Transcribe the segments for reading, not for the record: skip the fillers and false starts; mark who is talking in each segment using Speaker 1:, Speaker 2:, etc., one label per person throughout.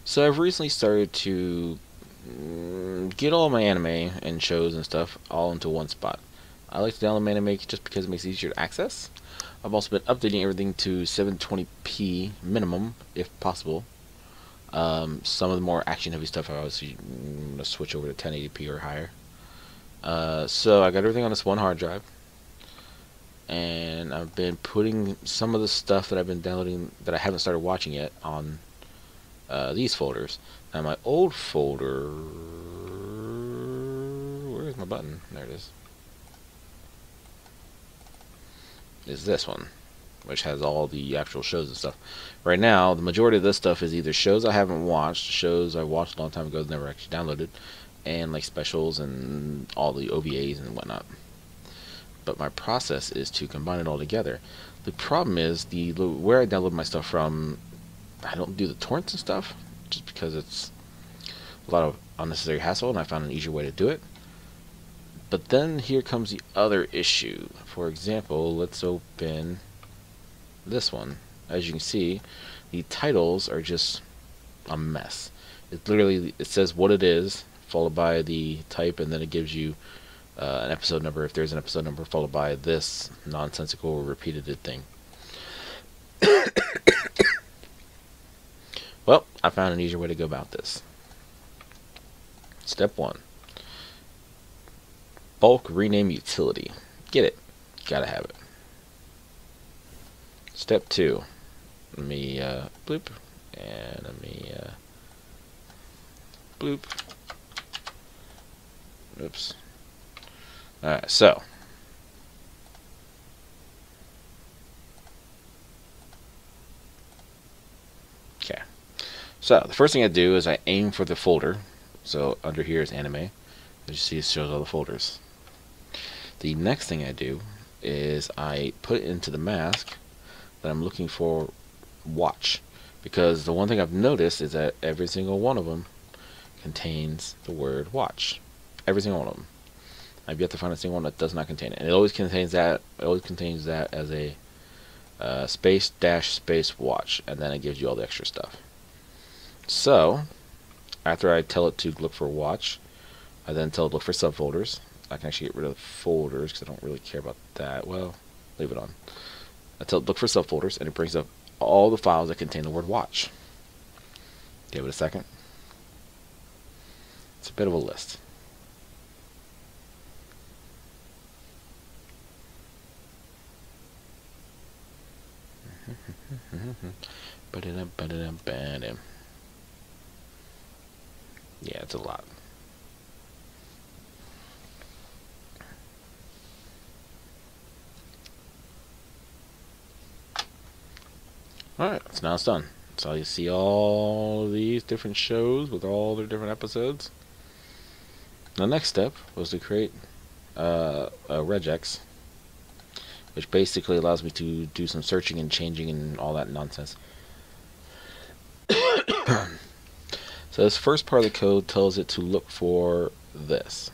Speaker 1: So I've recently started to get all my anime and shows and stuff all into one spot. I like to download anime just because it makes it easier to access. I've also been updating everything to 720p minimum, if possible. Some of the more action-heavy stuff I obviously switch over to 1080p or higher. So I got everything on this one hard drive, and I've been putting some of the stuff that I've been downloading that I haven't started watching yet on these folders. Now my old folder, where's my button? There it is. Is this one, which has all the actual shows and stuff. Right now, the majority of this stuff is either shows I haven't watched, shows I watched a long time ago, never actually downloaded, and like specials and all the OVAs and whatnot. But my process is to combine it all together. The problem is where I download my stuff from, I don't do the torrents and stuff, just because it's a lot of unnecessary hassle, and I found an easier way to do it. But then here comes the other issue. For example, let's open this one. As you can see, the titles are just a mess. It says what it is, followed by the type, and then it gives you an episode number, if there's an episode number, followed by this nonsensical repeated thing. Well, I found an easier way to go about this. Step 1. Bulk rename utility. Get it. Gotta have it. Step 2. Let me bloop. And let me bloop. Oops. Alright, so. Okay. So, the first thing I do is I aim for the folder. So, under here is anime. As you see, it shows all the folders. The next thing I do is I put it into the mask that I'm looking for watch. Because the one thing I've noticed is that every single one of them contains the word watch. Every single one of them. I've yet to find a single one that does not contain it. And it always contains that. It always contains that as a space dash space watch, and then it gives you all the extra stuff. So after I tell it to look for watch, I then tell it to look for subfolders. I can actually get rid of folders because I don't really care about that. Well, leave it on. I tell it to look for subfolders, and it brings up all the files that contain the word watch. Give it a second. It's a bit of a list. Yeah, it's a lot. Alright, so now it's done. So you see all these different shows with all their different episodes. The next step was to create a regex, which basically allows me to do some searching and changing and all that nonsense. So this first part of the code tells it to look for this.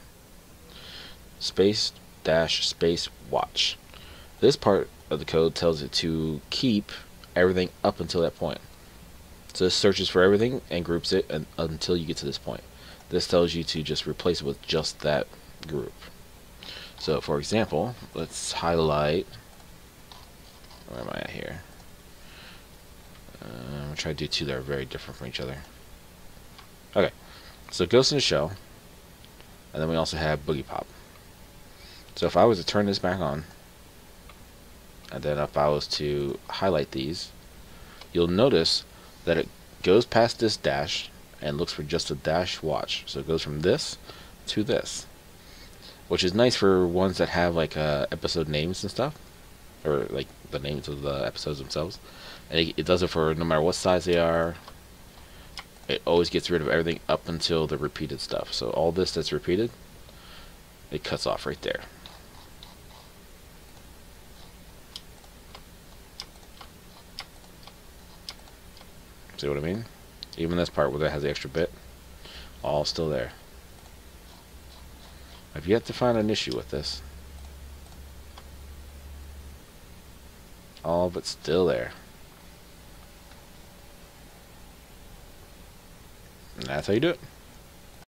Speaker 1: Space dash space watch. This part of the code tells it to keep everything up until that point. So this searches for everything and groups it until you get to this point. This tells you to just replace it with just that group. So for example, let's highlight, where am I at here? I'm going to try to do two that are very different from each other. Okay, so Ghost in the Shell, and then we also have Boogie Pop. So if I was to turn this back on, and then if I was to highlight these, you'll notice that it goes past this dash and looks for just a dash watch. So it goes from this to this, which is nice for ones that have like episode names and stuff, or like the names of the episodes themselves. And it does it for no matter what size they are. It always gets rid of everything up until the repeated stuff. So all this that's repeated, it cuts off right there. See what I mean? Even this part where it has the extra bit, all still there. I've yet to find an issue with this. All but still there. And that's how you do it.